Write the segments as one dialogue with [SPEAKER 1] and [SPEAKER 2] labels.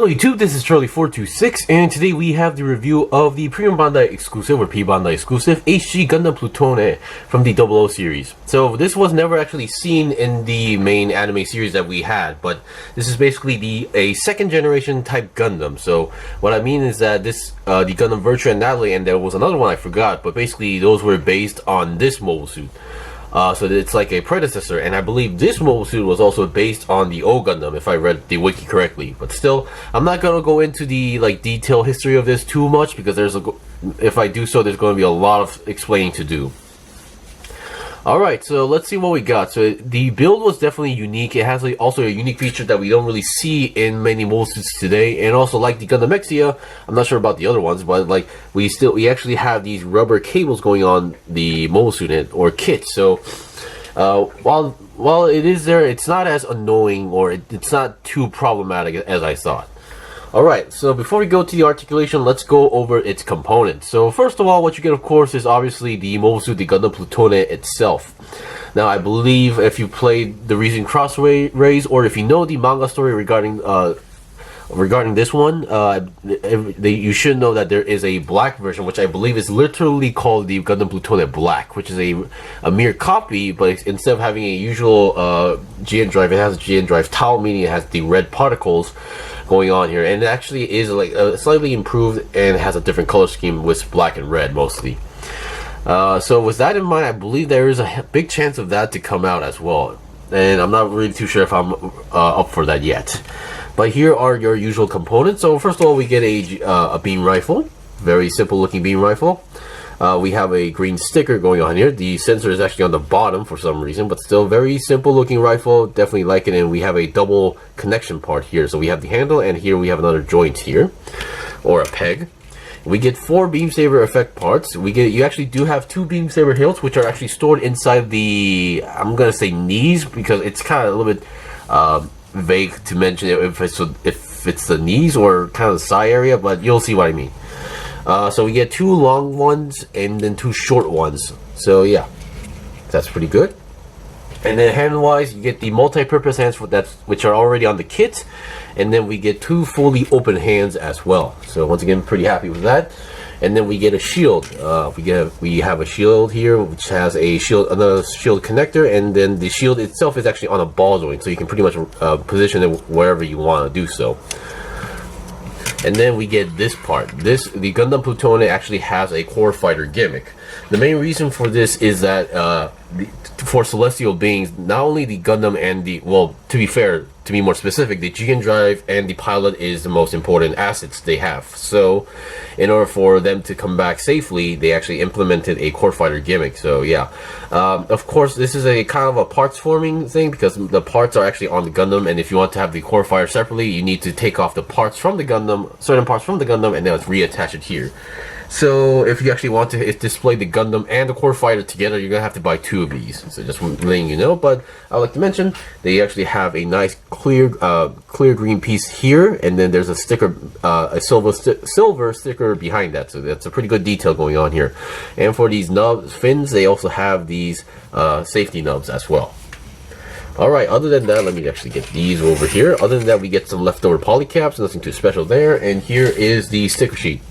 [SPEAKER 1] Hello YouTube, this is Charlie426, and today we have the review of the Premium Bandai exclusive, or P-Bandai exclusive, HG Gundam Plutone from the 00 series. So this was never actually seen in the main anime series that we had, but this is basically a second generation type Gundam. So what I mean is that this, the Gundam Virtue and Nadleeh, and there was another one I forgot, but basically those were based on this mobile suit. So it's like a predecessor, and I believe this mobile suit was also based on the old Gundam, if I read the wiki correctly. But still, I'm not gonna go into the detailed history of this too much, because if I do so, there's going to be a lot of explaining to do. Alright, so let's see what we got. So the build was definitely unique. It has also a unique feature that we don't really see in many mobile suits today. And also, like the Gundam Exia, I'm not sure about the other ones, but we actually have these rubber cables going on the mobile suit or kit. So while it is there, it's not as annoying, or it's not too problematic as I thought. Alright, so before we go to the articulation, let's go over its components. So first of all, what you get, of course, is obviously the mobile suit, the Gundam Plutone itself. Now, I believe if you played the recent Cross Rays, or if you know the manga story regarding this one, you should know that there is a black version, which I believe is literally called the Gundam Plutone Black, which is a mere copy, but instead of having a usual GN drive, it has a GN drive tile, meaning it has the red particles going on here, and it actually is slightly improved and has a different color scheme with black and red mostly. So with that in mind, I believe there is a big chance of that to come out as well, and I'm not really too sure if I'm up for that yet. But here are your usual components. So first of all, we get a beam rifle, very simple looking beam rifle. We have a green sticker going on here. The sensor is actually on the bottom for some reason, but still very simple looking rifle. Definitely like it. And we have a double connection part here. So we have the handle, and here we have another joint here, or a peg. We get 4 beam saber effect parts. You actually do have 2 beam saber hilts, which are actually stored inside the, I'm gonna say knees, because it's kind of a little bit vague to mention if it's the knees or kind of the side area, but you'll see what I mean. So we get 2 long ones and then 2 short ones. So yeah, that's pretty good. And then hand-wise, you get the multi-purpose hands which are already on the kit, and then we get 2 fully open hands as well. So once again, pretty happy with that. And then we get a shield. We have a shield here, which has another shield connector, and then the shield itself is actually on a ball joint, so you can pretty much position it wherever you want to do so. And then we get this part. The Gundam Plutone actually has a core fighter gimmick. The main reason for this is that for celestial beings, not only the Gundam and to be fair, to be more specific, the GN drive and the pilot is the most important assets they have. So in order for them to come back safely, they actually implemented a core fighter gimmick. So yeah, of course, this is a kind of a parts forming thing, because the parts are actually on the Gundam, and if you want to have the core fighter separately, you need to take off the parts from the Gundam, certain parts from the Gundam, and then reattach it here. So if you actually want to display the Gundam and the core fighter together, you're gonna have to buy 2 of these. So just letting you know. But I would like to mention they actually have a nice clear green piece here, and then there's a sticker, a silver sticker behind that. So that's a pretty good detail going on here. And for these fins, they also have these safety nubs as well. Alright, other than that, let me actually get these over here. Other than that, we get some leftover polycaps, nothing too special there. And here is the sticker sheet.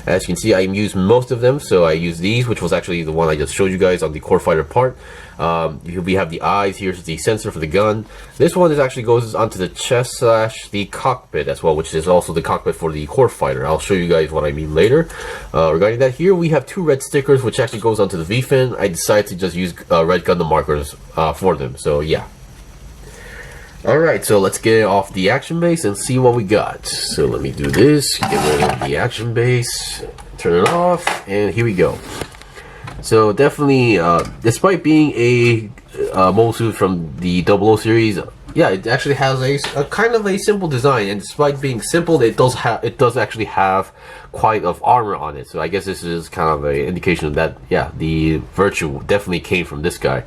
[SPEAKER 1] As you can see, I used most of them, so I used these, which was actually the one I just showed you guys on the core fighter part. We have the eyes. Here's the sensor for the gun. This one actually goes onto the chest / the cockpit as well, which is also the cockpit for the core fighter. I'll show you guys what I mean later. Regarding that, here we have 2 red stickers, which actually goes onto the V-fin. I decided to just use red Gundam markers for them, so yeah. Alright, so let's get off the action base and see what we got. So let me do this, get rid of the action base, turn it off, and here we go. So definitely, despite being a mobile suit from the 00 series, yeah, it actually has a kind of a simple design, and despite being simple, it does actually have quite of armor on it. So I guess this is kind of an indication of that, yeah, the Virtue definitely came from this guy.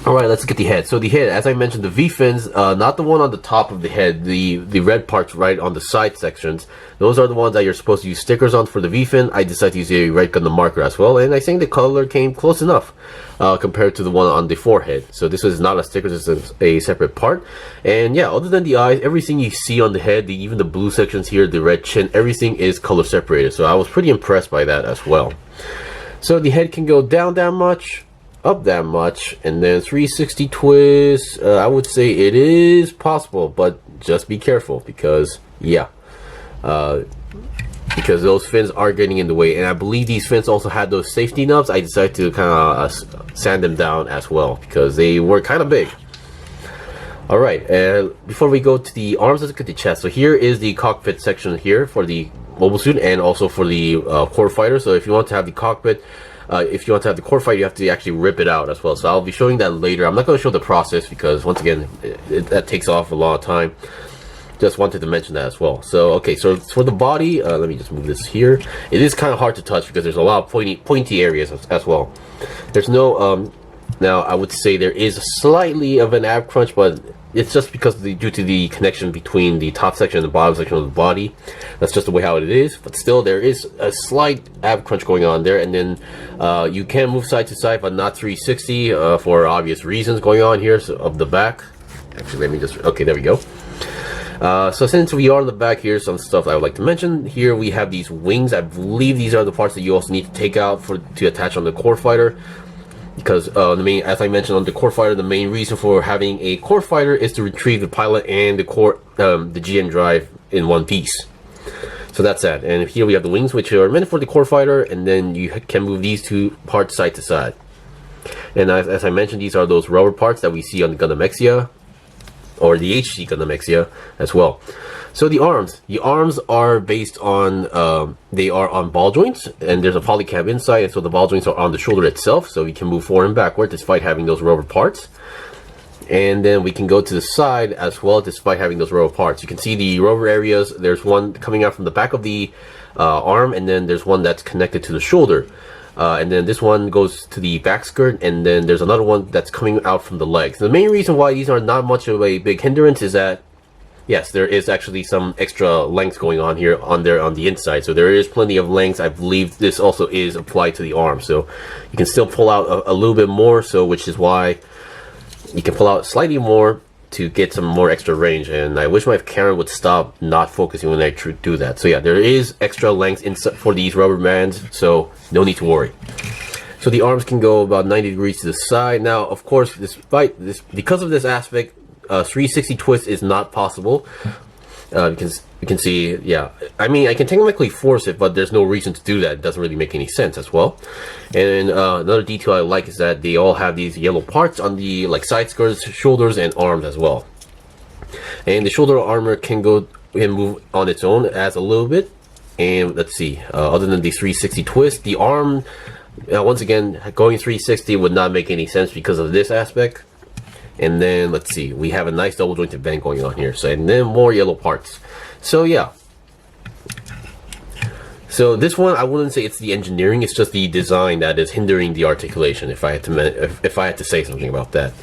[SPEAKER 1] Alright, let's get the head. So the head, as I mentioned, the V-fins, not the one on the top of the head, the red parts right on the side sections, those are the ones that you're supposed to use stickers on for the V-fin. I decided to use a red Gundam marker as well, and I think the color came close enough compared to the one on the forehead. So this is not a sticker, this is a separate part. And yeah, other than the eyes, everything you see on the head, even the blue sections here, the red chin, everything is color separated. So I was pretty impressed by that as well. So the head can go down that much, up that much, and then 360 twist. I would say it is possible, but just be careful because yeah, because those fins are getting in the way, and I believe these fins also had those safety nubs. I decided to kind of sand them down as well because they were kind of big. All right, before we go to the arms, let's look at the chest. So here is the cockpit section here for the mobile suit and also for the core fighter. So if you want to have the cockpit, if you want to have the core fighter, you have to actually rip it out as well. So I'll be showing that later. I'm not going to show the process because once again, that takes off a lot of time. Just wanted to mention that as well. So okay, so for the body, let me just move this here. It is kind of hard to touch because there's a lot of pointy areas as well. There's no now I would say there is slightly of an ab crunch, but it's just because due to the connection between the top section and the bottom section of the body. That's just the way how it is. But still, there is a slight ab crunch going on there. And then you can move side to side, but not 360 for obvious reasons going on here. So of the back, actually, let me just okay, there we go. So since we are on the back here, some stuff I would like to mention. Here we have these wings. I believe these are the parts that you also need to take out to attach on the core fighter. Because as I mentioned on the core fighter, the main reason for having a core fighter is to retrieve the pilot and the core, the GM drive in one piece. So that's that. And here we have the wings, which are meant for the core fighter, and then you can move these two parts side to side. And as I mentioned, these are those rubber parts that we see on the Gundam Exia, or the HC Gundam Exia as well. So the arms are based on, they are on ball joints, and there's a polycab inside, and so the ball joints are on the shoulder itself, so we can move forward and backward despite having those rubber parts. And then we can go to the side as well despite having those rubber parts. You can see the rubber areas. There's one coming out from the back of the arm, and then there's one that's connected to the shoulder. And then this one goes to the back skirt, and then there's another one that's coming out from the legs. The main reason why these are not much of a big hindrance is that yes, there is actually some extra length going on here on the inside, so there is plenty of length. I believe this also is applied to the arm, so you can still pull out a little bit more, so which is why you can pull out slightly more to get some more extra range. And I wish my camera would stop not focusing when I do that. So yeah, there is extra length inside for these rubber bands, so no need to worry. So the arms can go about 90 degrees to the side. Now, of course, despite this, because of this aspect, 360 twist is not possible. Because you can see, yeah, I mean, I can technically force it, but there's no reason to do that. It doesn't really make any sense as well. And another detail I like is that they all have these yellow parts on the side skirts, shoulders, and arms as well. And the shoulder armor can move on its own as a little bit. And let's see, other than the 360 twist, the arm, once again, going 360 would not make any sense because of this aspect. And then let's see, we have a nice double jointed bend going on here. So, and then more yellow parts. So yeah. So this one, I wouldn't say it's the engineering, it's just the design that is hindering the articulation, if I had to say something about that.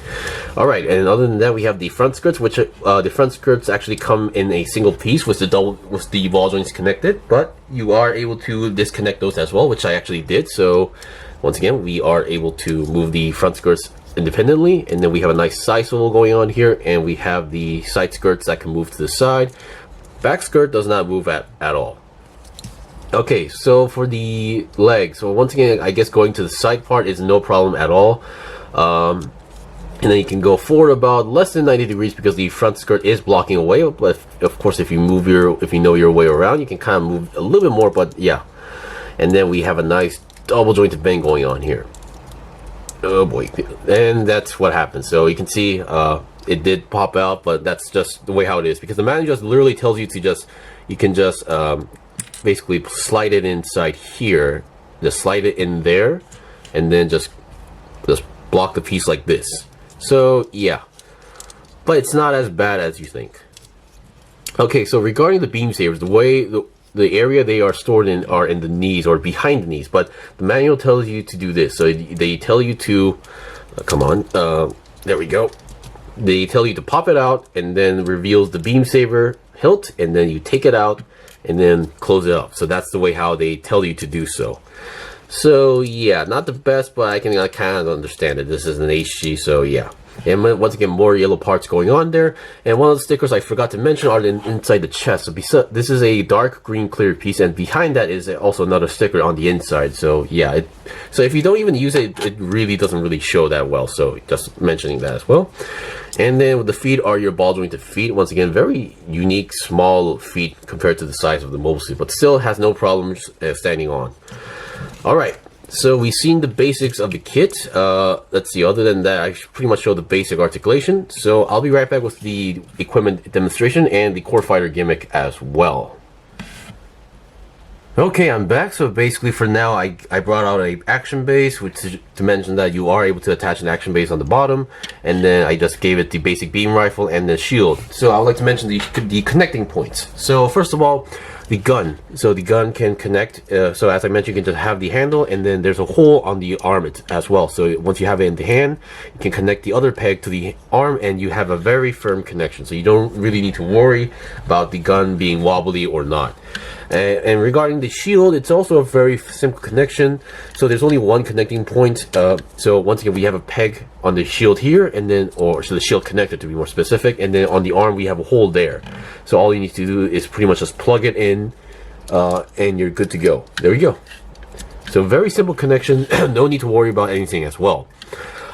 [SPEAKER 1] All right, and other than that, we have the front skirts, which the front skirts actually come in a single piece with the ball joints connected, but you are able to disconnect those as well, which I actually did. So once again, we are able to move the front skirts independently, and then we have a nice side swivel going on here, and we have the side skirts that can move to the side. Back skirt does not move at all. Okay, so for the legs, so once again, I guess going to the side part is no problem at all. And then you can go forward about less than 90 degrees because the front skirt is blocking away. But of course, if you know your way around, you can kind of move a little bit more. But yeah, and then we have a nice double jointed bend going on here. Oh boy, and that's what happens. So you can see it did pop out, but that's just the way how it is, because the manual just literally tells you to you can just basically slide it inside here, just slide it in there, and then just block the piece like this. So yeah, but it's not as bad as you think. Okay, so regarding the beam sabers, the way the area they are stored in are in the knees or behind the knees, but the manual tells you to do this. So they tell you to come on, There we go. They tell you to pop it out, and then reveals the beam saber hilt, and then you take it out and then close it up. So that's the way how they tell you to do so. So yeah, not the best, but I can kind of understand it. This is an HG, so yeah. And once again, more yellow parts going on there. And one of the stickers I forgot to mention are inside the chest. So this is a dark green clear piece, and behind that is also another sticker on the inside. So yeah, so if you don't even use it, it really doesn't really show that well. So just mentioning that as well. And then with the feet are your ball jointed feet. Once again, very unique, small feet compared to the size of the mobile suit, but still has no problems standing on. All right. So we've seen the basics of the kit. Let's see, other than that, I pretty much show the basic articulation. So I'll be right back with the equipment demonstration and the core fighter gimmick as well. Okay, I'm back. So basically for now, I brought out a action base, which is to mention that you are able to attach an action base on the bottom. And then I just gave it the basic beam rifle and the shield. So I would like to mention the connecting points. So first of all, the gun. So the gun can connect. So as I mentioned, you can just have the handle, and then there's a hole on the arm as well. So once you have it in the hand, you can connect the other peg to the arm, and you have a very firm connection. So you don't really need to worry about the gun being wobbly or not. And regarding the shield, it's also a very simple connection. So there's only one connecting point. So once again, we have a peg on the shield here, and then, so the shield connector to be more specific, and then on the arm we have a hole there. So all you need to do is pretty much just plug it in, and you're good to go. There we go. So very simple connection. No need to worry about anything as well.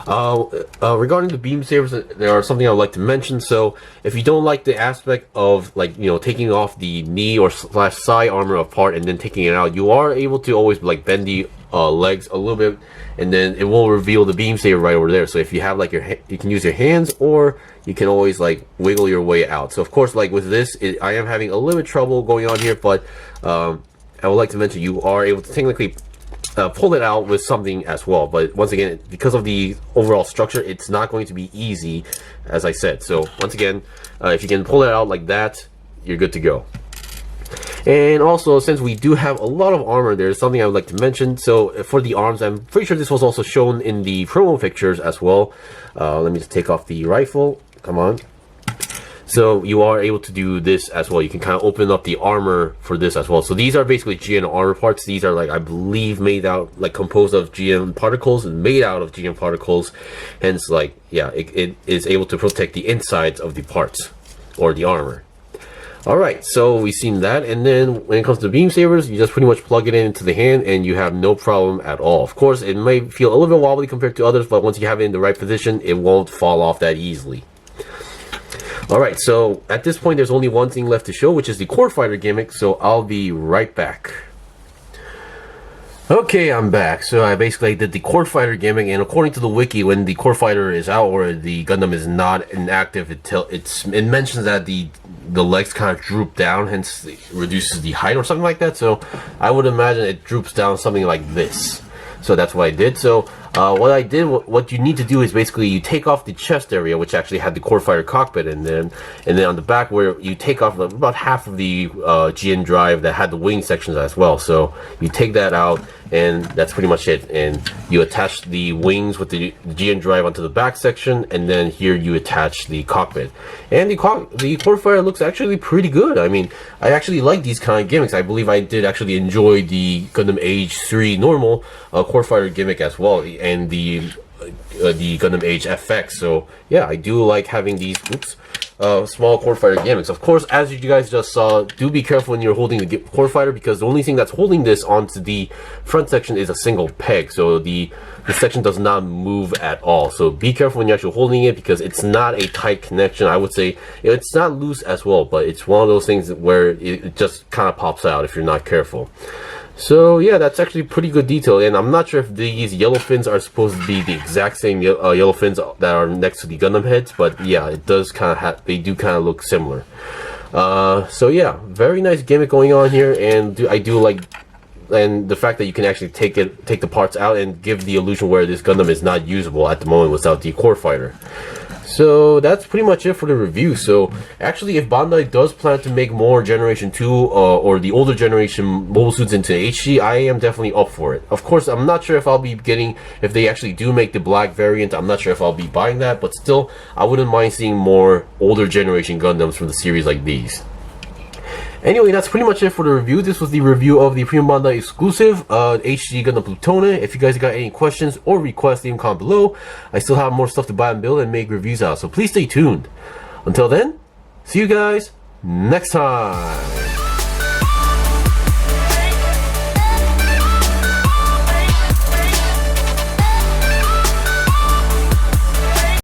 [SPEAKER 1] Regarding the beam sabers, there are something I would like to mention. So if you don't like the aspect of, like, you know, taking off the knee or slash side armor apart and then taking it out, you are able to always like bend the legs a little bit, and then it will reveal the beam saber right over there. So if you have like you can use your hands, or you can always like wiggle your way out. So of course, like with this, I am having a little bit trouble going on here, but I would like to mention you are able to technically pull it out with something as well. But once again, because of the overall structure, it's not going to be easy, as I said. So once again, if you can pull it out like that, you're good to go. And also, since we do have a lot of armor, there's something I would like to mention. So for the arms, I'm pretty sure this was also shown in the promo pictures as well. Let me just take off the rifle. Come on. So you are able to do this as well. You can kind of open up the armor for this as well. So these are basically GM armor parts. These are, like, I believe made out, like, composed of GM particles and made out of GM particles. Hence, like, yeah, it is able to protect the insides of the parts or the armor. Alright, so we've seen that, and then when it comes to beam sabers, you just pretty much plug it into the hand and you have no problem at all. Of course, it may feel a little bit wobbly compared to others, but once you have it in the right position, it won't fall off that easily. Alright, so at this point there's only one thing left to show, which is the core fighter gimmick, so I'll be right back. Okay, I'm back. So I basically did the core fighter gimmick, and according to the wiki, when the core fighter is out or the Gundam is not inactive, it mentions that the legs kind of droop down, hence it reduces the height or something like that. So I would imagine it droops down something like this. So that's what I did. So what you need to do is basically you take off the chest area, which actually had the core fighter cockpit, and then on the back where you take off about half of the GN drive that had the wing sections as well. So you take that out, and that's pretty much it. And you attach the wings with the GN drive onto the back section, and then here you attach the cockpit. And the core fighter looks actually pretty good. I mean, I actually like these kind of gimmicks. I believe I did actually enjoy the Gundam Age 3 normal core fighter gimmick as well, and the Gundam Age FX. So yeah, I do like having these small core fighter gimmicks. Of course, as you guys just saw, do be careful when you're holding the core fighter, because the only thing that's holding this onto the front section is a single peg. So the section does not move at all. So be careful when you're actually holding it, because it's not a tight connection. I would say it's not loose as well, but it's one of those things where it just kind of pops out if you're not careful. So yeah, that's actually pretty good detail, and I'm not sure if these yellow fins are supposed to be the exact same yellow fins that are next to the Gundam heads, but yeah, it does kind of they do kind of look similar. So yeah, very nice gimmick going on here, and I do like, and the fact that you can actually take the parts out and give the illusion where this Gundam is not usable at the moment without the core fighter. so that's pretty much it for the review. So actually, if Bandai does plan to make more Generation 2 or the older generation mobile suits into HD, I am definitely up for it. Of course, I'm not sure if I'll be getting, if they actually do make the black variant, I'm not sure if I'll be buying that, but still, I wouldn't mind seeing more older generation Gundams from the series like these. Anyway, that's pretty much it for the review. This was the review of the P-Bandai exclusive HD Gundam Plutone. If you guys got any questions or requests, leave them comment below. I still have more stuff to buy and build and make reviews out, so please stay tuned. Until then, see you guys next time.